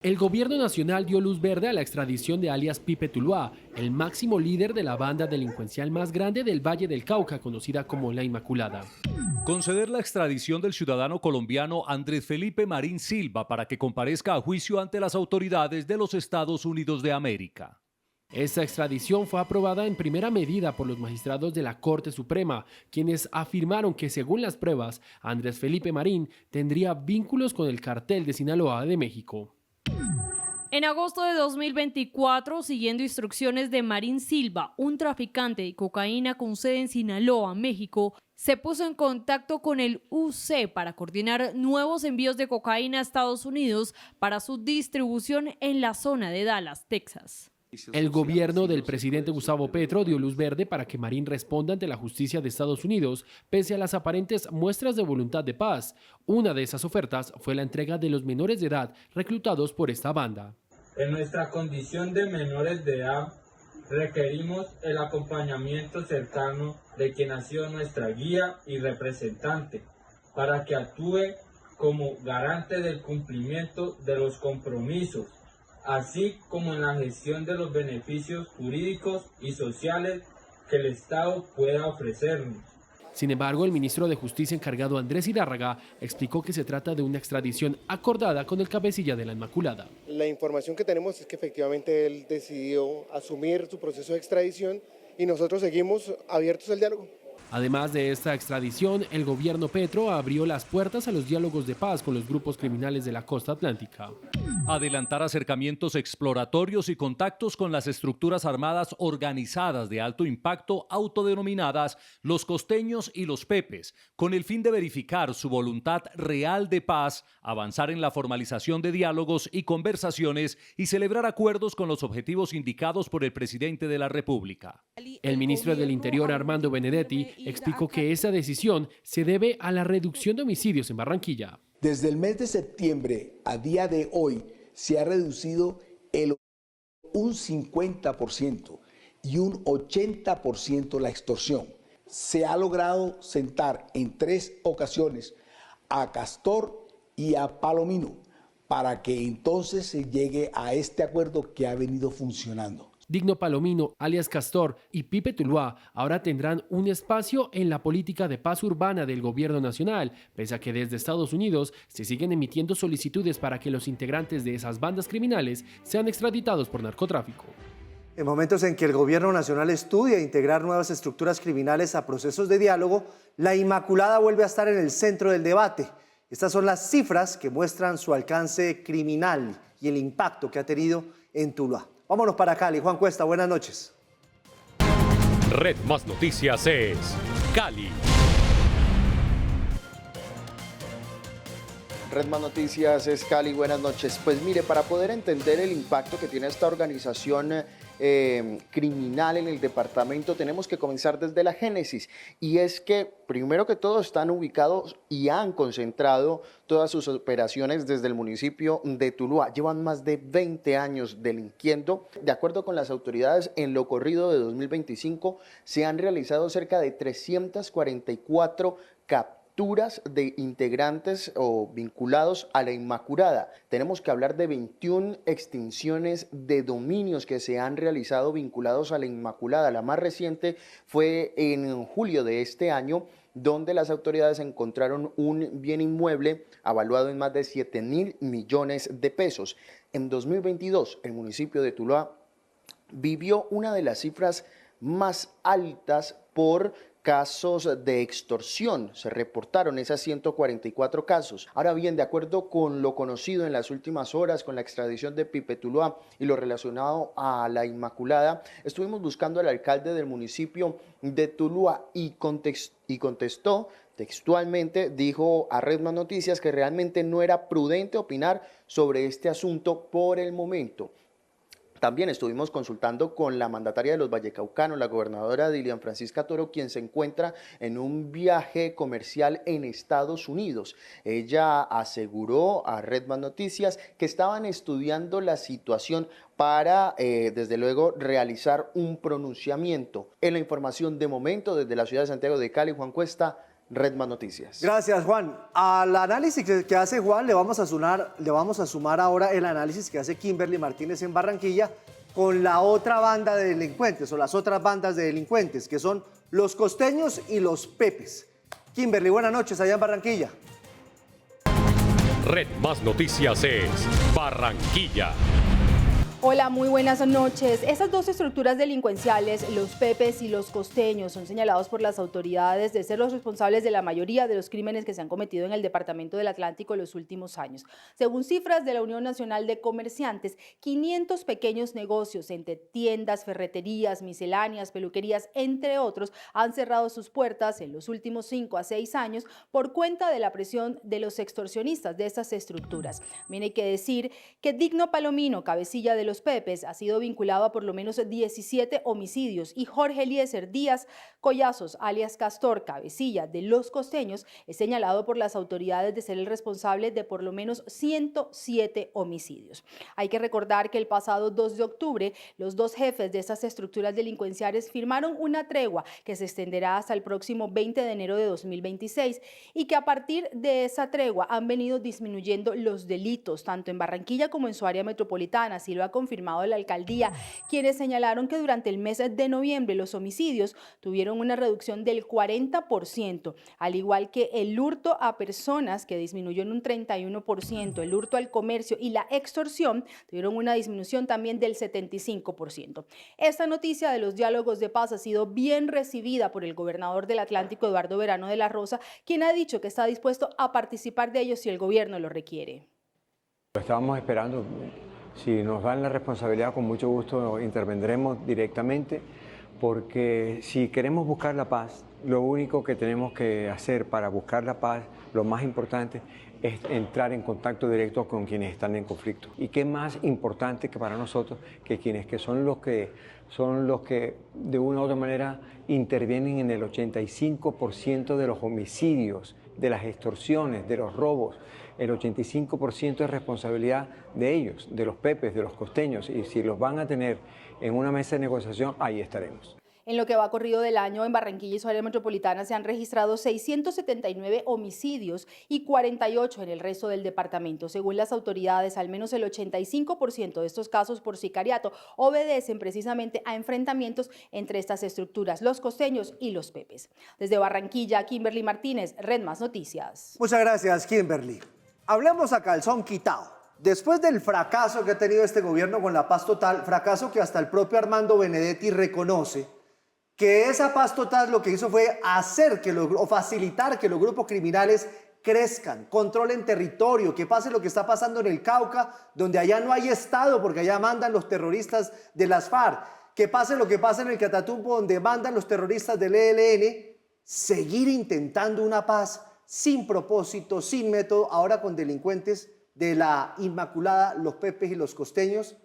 El gobierno nacional dio luz verde a la extradición de alias Pipe Tuluá, el máximo líder de la banda delincuencial más grande del Valle del Cauca, conocida como La Inmaculada. Conceder la extradición del ciudadano colombiano Andrés Felipe Marín Silva para que comparezca a juicio ante las autoridades de los Estados Unidos de América. Esta extradición fue aprobada en primera medida por los magistrados de la Corte Suprema, quienes afirmaron que, según las pruebas, Andrés Felipe Marín tendría vínculos con el cartel de Sinaloa de México. En agosto de 2024, siguiendo instrucciones de Marín Silva, un traficante de cocaína con sede en Sinaloa, México, se puso en contacto con el UC para coordinar nuevos envíos de cocaína a Estados Unidos para su distribución en la zona de Dallas, Texas. El gobierno del presidente Gustavo Petro dio luz verde para que Marín responda ante la justicia de Estados Unidos, pese a las aparentes muestras de voluntad de paz. Una de esas ofertas fue la entrega de los menores de edad reclutados por esta banda. En nuestra condición de menores de edad, requerimos el acompañamiento cercano de quien ha sido nuestra guía y representante, para que actúe como garante del cumplimiento de los compromisos, así como en la gestión de los beneficios jurídicos y sociales que el Estado pueda ofrecernos. Sin embargo, el ministro de Justicia encargado Andrés Hidárraga explicó que se trata de una extradición acordada con el cabecilla de La Inmaculada. La información que tenemos es que efectivamente él decidió asumir su proceso de extradición y nosotros seguimos abiertos al diálogo. Además de esta extradición, el gobierno Petro abrió las puertas a los diálogos de paz con los grupos criminales de la costa atlántica. Adelantar acercamientos exploratorios y contactos con las estructuras armadas organizadas de alto impacto autodenominadas los costeños y los pepes, con el fin de verificar su voluntad real de paz, avanzar en la formalización de diálogos y conversaciones y celebrar acuerdos con los objetivos indicados por el presidente de la República. El ministro del Interior, Armando Benedetti, explicó que esa decisión se debe a la reducción de homicidios en Barranquilla. Desde el mes de septiembre a día de hoy se ha reducido un 50% y un 80% la extorsión. Se ha logrado sentar en 3 ocasiones a Castor y a Palomino para que entonces se llegue a este acuerdo que ha venido funcionando. Digno Palomino, alias Castor, y Pipe Tuluá ahora tendrán un espacio en la política de paz urbana del gobierno nacional, pese a que desde Estados Unidos se siguen emitiendo solicitudes para que los integrantes de esas bandas criminales sean extraditados por narcotráfico. En momentos en que el gobierno nacional estudia integrar nuevas estructuras criminales a procesos de diálogo, la Inmaculada vuelve a estar en el centro del debate. Estas son las cifras que muestran su alcance criminal y el impacto que ha tenido en Tuluá. Vámonos para Cali. Juan Cuesta, buenas noches. Red Más Noticias es Cali. Red Más Noticias es Cali, buenas noches. Pues mire, para poder entender el impacto que tiene esta organización criminal en el departamento, tenemos que comenzar desde la génesis. Y es que, primero que todo, están ubicados y han concentrado todas sus operaciones desde el municipio de Tuluá. Llevan más de 20 años delinquiendo. De acuerdo con las autoridades, en lo corrido de 2025 se han realizado cerca de 344 capturas de integrantes o vinculados a la Inmaculada. Tenemos que hablar de 21 extinciones de dominios que se han realizado vinculados a la Inmaculada. La más reciente fue en julio de este año, donde las autoridades encontraron un bien inmueble evaluado en más de 7.000 millones de pesos. En 2022, el municipio de Tuluá vivió una de las cifras más altas por casos de extorsión. Se reportaron esas 144 casos. Ahora bien, de acuerdo con lo conocido en las últimas horas con la extradición de Pipe Tuluá y lo relacionado a la Inmaculada, estuvimos buscando al alcalde del municipio de Tuluá y contestó textualmente, dijo a Red Más Noticias que realmente no era prudente opinar sobre este asunto por el momento. También estuvimos consultando con la mandataria de los vallecaucanos, la gobernadora Dilian Francisca Toro, quien se encuentra en un viaje comercial en Estados Unidos. Ella aseguró a Red Más Noticias que estaban estudiando la situación para, desde luego, realizar un pronunciamiento. En la información de momento, desde la ciudad de Santiago de Cali, Juan Cuesta, Red Más Noticias. Gracias, Juan. Al análisis que hace Juan le vamos a sumar ahora el análisis que hace Kimberly Martínez en Barranquilla con la otra banda de delincuentes o las otras bandas de delincuentes, que son los costeños y los pepes. Kimberly, buenas noches allá en Barranquilla. Red Más Noticias es Barranquilla. Hola, muy buenas noches. Esas dos estructuras delincuenciales, los pepes y los costeños, son señalados por las autoridades de ser los responsables de la mayoría de los crímenes que se han cometido en el departamento del Atlántico en los últimos años. Según cifras de la Unión Nacional de Comerciantes, 500 pequeños negocios entre tiendas, ferreterías, misceláneas, peluquerías, entre otros, han cerrado sus puertas en los últimos 5 a 6 años por cuenta de la presión de los extorsionistas de estas estructuras. También hay que decir que Digno Palomino, cabecilla de los pepes, ha sido vinculado a por lo menos 17 homicidios y Jorge Eliezer Díaz Collazos, alias Castor, cabecilla de los costeños, es señalado por las autoridades de ser el responsable de por lo menos 107 homicidios. Hay que recordar que el pasado 2 de octubre, los dos jefes de estas estructuras delincuenciales firmaron una tregua que se extenderá hasta el próximo 20 de enero de 2026 y que a partir de esa tregua han venido disminuyendo los delitos, tanto en Barranquilla como en su área metropolitana. Así lo ha confirmado la alcaldía, quienes señalaron que durante el mes de noviembre los homicidios tuvieron una reducción del 40%, al igual que el hurto a personas, que disminuyó en un 31%, el hurto al comercio y la extorsión tuvieron una disminución también del 75%. Esta noticia de los diálogos de paz ha sido bien recibida por el gobernador del Atlántico, Eduardo Verano de la Rosa, quien ha dicho que está dispuesto a participar de ellos si el gobierno lo requiere. Lo estábamos esperando. Si nos dan la responsabilidad, con mucho gusto intervendremos directamente, porque si queremos buscar la paz, lo único que tenemos que hacer para buscar la paz, lo más importante, es entrar en contacto directo con quienes están en conflicto. Y qué más importante que para nosotros, que quienes que son los que de una u otra manera intervienen en el 85% de los homicidios, de las extorsiones, de los robos. El 85% es responsabilidad de ellos, de los pepes, de los costeños, y si los van a tener en una mesa de negociación, ahí estaremos. En lo que va corrido del año, en Barranquilla y su área metropolitana se han registrado 679 homicidios y 48 en el resto del departamento. Según las autoridades, al menos el 85% de estos casos por sicariato obedecen precisamente a enfrentamientos entre estas estructuras, los costeños y los pepes. Desde Barranquilla, Kimberly Martínez, Red Más Noticias. Muchas gracias, Kimberly. Hablemos a calzón quitado. Después del fracaso que ha tenido este gobierno con la paz total, fracaso que hasta el propio Armando Benedetti reconoce, que esa paz total lo que hizo fue facilitar que los grupos criminales crezcan, controlen territorio, que pase lo que está pasando en el Cauca, donde allá no hay Estado, porque allá mandan los terroristas de las FARC, que pase lo que pasa en el Catatumbo, donde mandan los terroristas del ELN, seguir intentando una paz sin propósito, sin método, ahora con delincuentes de la Inmaculada, los pepes y los costeños,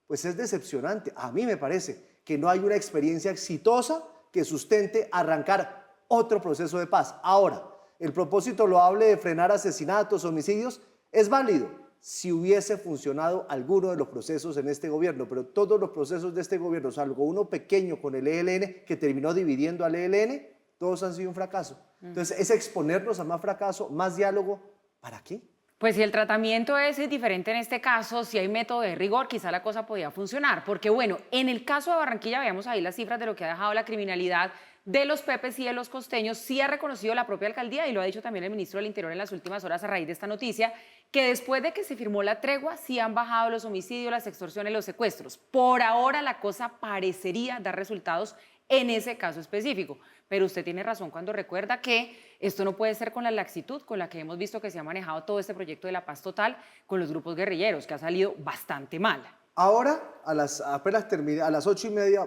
pues es decepcionante. A mí me parece que no hay una experiencia exitosa que sustente arrancar otro proceso de paz. Ahora, el propósito loable de frenar asesinatos, homicidios, es válido si hubiese funcionado alguno de los procesos en este gobierno, pero todos los procesos de este gobierno, salvo uno pequeño con el ELN, que terminó dividiendo al ELN, todos han sido un fracaso. Entonces, es exponernos a más fracaso, más diálogo, ¿para qué? Pues si el tratamiento es diferente en este caso, si hay método de rigor, quizá la cosa podía funcionar. Porque bueno, en el caso de Barranquilla, veamos ahí las cifras de lo que ha dejado la criminalidad de los pepes y de los costeños. Sí ha reconocido la propia alcaldía, y lo ha dicho también el ministro del Interior en las últimas horas a raíz de esta noticia, que después de que se firmó la tregua, sí han bajado los homicidios, las extorsiones, los secuestros. Por ahora la cosa parecería dar resultados en ese caso específico. Pero usted tiene razón cuando recuerda que esto no puede ser con la laxitud con la que hemos visto que se ha manejado todo este proyecto de la paz total con los grupos guerrilleros, que ha salido bastante mal. Ahora, a las 8:30,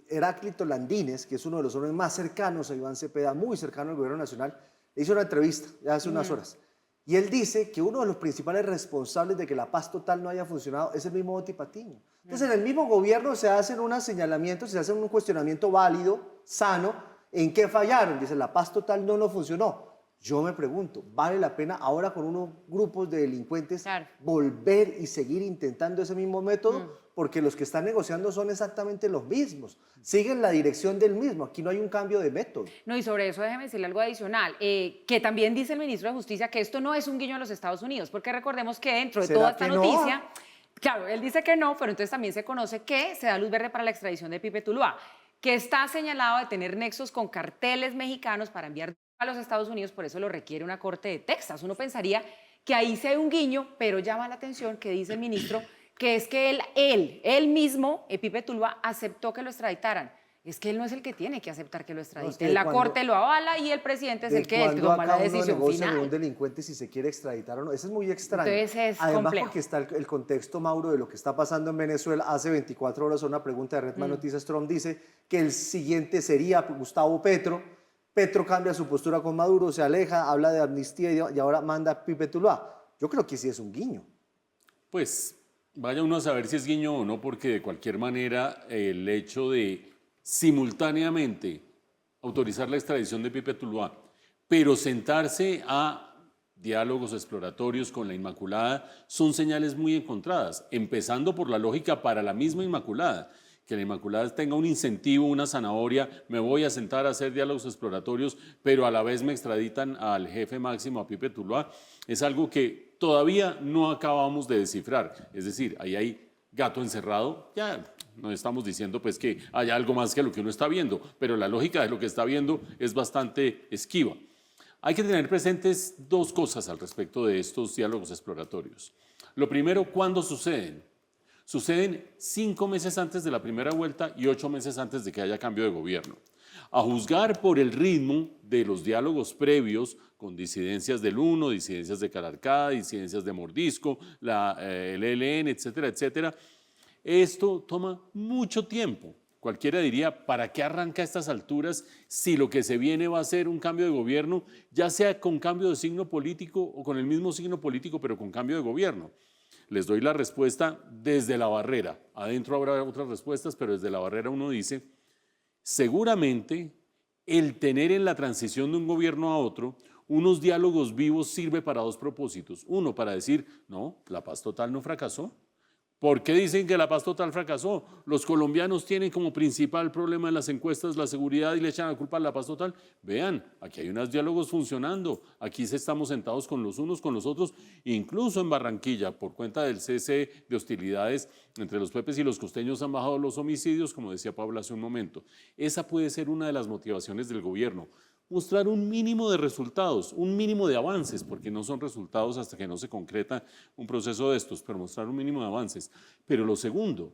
Heráclito Landines, que es uno de los hombres más cercanos a Iván Cepeda, muy cercano al gobierno nacional, le hizo una entrevista ya hace unas horas. Y él dice que uno de los principales responsables de que la paz total no haya funcionado es el mismo Oti Patiño. Entonces, en el mismo gobierno se hacen unos señalamientos, se hace un cuestionamiento válido, sano, ¿en qué fallaron? Dice, la paz total no funcionó. Yo me pregunto, ¿vale la pena ahora con unos grupos de delincuentes volver y seguir intentando ese mismo método? Porque los que están negociando son exactamente los mismos, siguen la dirección del mismo, aquí no hay un cambio de método. No, y sobre eso déjeme decirle algo adicional, que también dice el ministro de Justicia que esto no es un guiño a los Estados Unidos, porque recordemos que dentro de toda esta noticia, claro, él dice que no, pero entonces también se conoce que se da luz verde para la extradición de Pipe Tuluá, que está señalado de tener nexos con carteles mexicanos para enviar a los Estados Unidos, por eso lo requiere una corte de Texas. Uno pensaría que ahí se hay un guiño, pero llama la atención que dice el ministro que es que él mismo, Pipe Tuluá, aceptó que lo extraditaran. Es que él no es el que tiene que aceptar que lo extraditen. La corte lo avala y el presidente es el que toma la decisión final. Un delincuente si se quiere extraditar o no. Eso es muy extraño. Entonces es Además, complejo. porque está el contexto, Mauro, de lo que está pasando en Venezuela. Hace 24 horas una pregunta de Redman Noticias, Trump dice que el siguiente sería Gustavo Petro. Petro cambia su postura con Maduro, se aleja, habla de amnistía y ahora manda a Pipe Tuluá. Yo creo que sí es un guiño. Pues vaya uno a saber si es guiño o no, porque de cualquier manera el hecho de simultáneamente autorizar la extradición de Pipe Tuluá, pero sentarse a diálogos exploratorios con la Inmaculada son señales muy encontradas, empezando por la lógica para la misma Inmaculada, que la Inmaculada tenga un incentivo, una zanahoria, me voy a sentar a hacer diálogos exploratorios, pero a la vez me extraditan al jefe máximo, a Pipe Tuluá, es algo que todavía no acabamos de descifrar, es decir, ahí hay gato encerrado, ya no estamos diciendo pues que haya algo más que lo que uno está viendo, pero la lógica de lo que está viendo es bastante esquiva. Hay que tener presentes dos cosas al respecto de estos diálogos exploratorios. Lo primero, ¿cuándo suceden? Suceden 5 meses antes de la primera vuelta y 8 meses antes de que haya cambio de gobierno. A juzgar por el ritmo de los diálogos previos con disidencias del UNO, disidencias de Calarcá, disidencias de Mordisco, el ELN, etcétera, etcétera, esto toma mucho tiempo. Cualquiera diría, ¿para qué arranca a estas alturas si lo que se viene va a ser un cambio de gobierno, ya sea con cambio de signo político o con el mismo signo político, pero con cambio de gobierno? Les doy la respuesta desde la barrera. Adentro habrá otras respuestas, pero desde la barrera uno dice, seguramente el tener en la transición de un gobierno a otro unos diálogos vivos sirve para dos propósitos. Uno, para decir, no, la paz total no fracasó. ¿Por qué dicen que la paz total fracasó? Los colombianos tienen como principal problema en las encuestas la seguridad y le echan la culpa a la paz total. Vean, aquí hay unos diálogos funcionando, aquí estamos sentados con los unos, con los otros, incluso en Barranquilla, por cuenta del cese de hostilidades entre los pepes y los costeños han bajado los homicidios, como decía Pablo hace un momento. Esa puede ser una de las motivaciones del gobierno. Mostrar un mínimo de resultados, un mínimo de avances, porque no son resultados hasta que no se concreta un proceso de estos, pero mostrar un mínimo de avances. Pero lo segundo,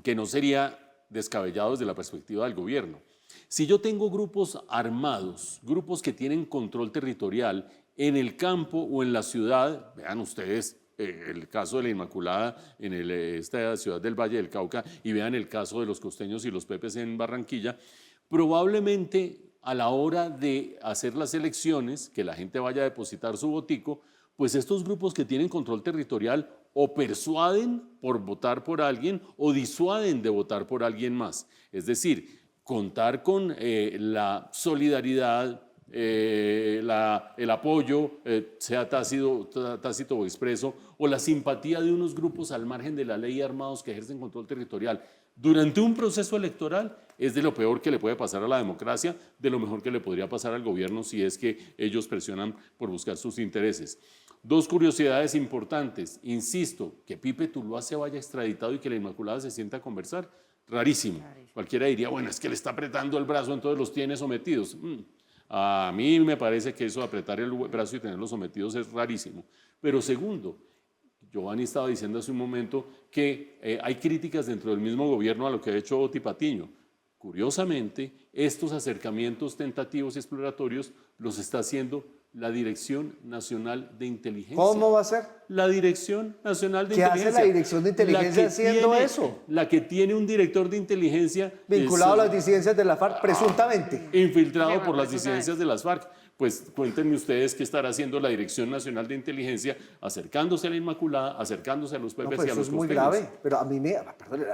que no sería descabellado desde la perspectiva del gobierno, si yo tengo grupos armados, grupos que tienen control territorial en el campo o en la ciudad, vean ustedes el caso de la Inmaculada en esta ciudad del Valle del Cauca y vean el caso de los costeños y los pepes en Barranquilla, probablemente a la hora de hacer las elecciones, que la gente vaya a depositar su votico, pues estos grupos que tienen control territorial o persuaden por votar por alguien o disuaden de votar por alguien más. Es decir, contar con la solidaridad, el apoyo, sea tácito o expreso, o la simpatía de unos grupos al margen de la ley armados que ejercen control territorial durante un proceso electoral es de lo peor que le puede pasar a la democracia, de lo mejor que le podría pasar al gobierno si es que ellos presionan por buscar sus intereses. Dos curiosidades importantes. Insisto, que Pipe Tuluá se vaya extraditado y que la Inmaculada se sienta a conversar, rarísimo. Cualquiera diría, bueno, es que le está apretando el brazo, entonces los tiene sometidos. A mí me parece que eso de apretar el brazo y tenerlos sometidos es rarísimo. Pero segundo, Giovanni estaba diciendo hace un momento que hay críticas dentro del mismo gobierno a lo que ha hecho Oti Patiño. Curiosamente, estos acercamientos tentativos y exploratorios los está haciendo la Dirección Nacional de Inteligencia. ¿Cómo va a ser? La Dirección Nacional de ¿Qué Inteligencia. hace la Dirección de Inteligencia haciendo eso? La que tiene un director de inteligencia vinculado a las disidencias de la FARC, presuntamente. Infiltrado por las disidencias de las FARC. Pues cuéntenme ustedes qué estará haciendo la Dirección Nacional de Inteligencia acercándose a la Inmaculada, acercándose a los pepes y a los costeños. Eso es muy grave, pero a mí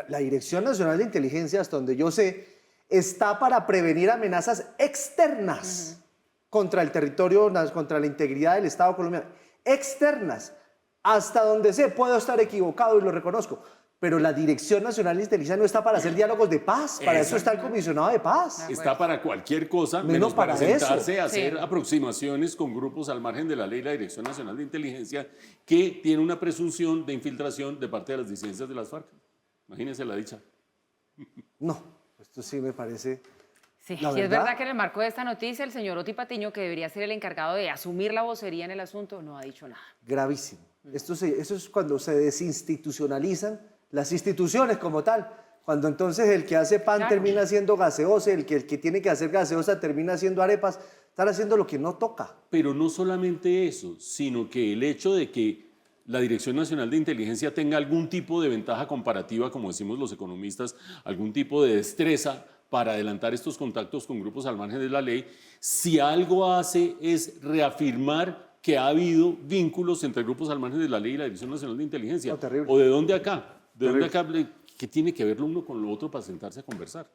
la Dirección Nacional de Inteligencia, hasta donde yo sé, está para prevenir amenazas externas. contra el territorio, contra la integridad del Estado colombiano. Externas, hasta donde sé, puedo estar equivocado y lo reconozco, pero la Dirección Nacional de Inteligencia no está para hacer diálogos de paz, para eso está el comisionado de paz. Está para cualquier cosa, menos para sentarse a hacer aproximaciones con grupos al margen de la ley, la Dirección Nacional de Inteligencia, que tiene una presunción de infiltración de parte de las disidencias de las FARC. Imagínense la dicha. No, esto sí me parece... Sí, y es verdad que en el marco de esta noticia el señor Oti Patiño, que debería ser el encargado de asumir la vocería en el asunto, no ha dicho nada. Gravísimo. Eso es cuando se desinstitucionalizan las instituciones como tal. Cuando entonces el que hace pan termina haciendo gaseosa, el que tiene que hacer gaseosa termina haciendo arepas, están haciendo lo que no toca. Pero no solamente eso, sino que el hecho de que la Dirección Nacional de Inteligencia tenga algún tipo de ventaja comparativa, como decimos los economistas, algún tipo de destreza para adelantar estos contactos con grupos al margen de la ley, si algo hace es reafirmar que ha habido vínculos entre grupos al margen de la ley y la Dirección Nacional de Inteligencia. No, terrible. ¿O de dónde acá? ¿De dónde acá? ¿Qué tiene que ver lo uno con lo otro para sentarse a conversar?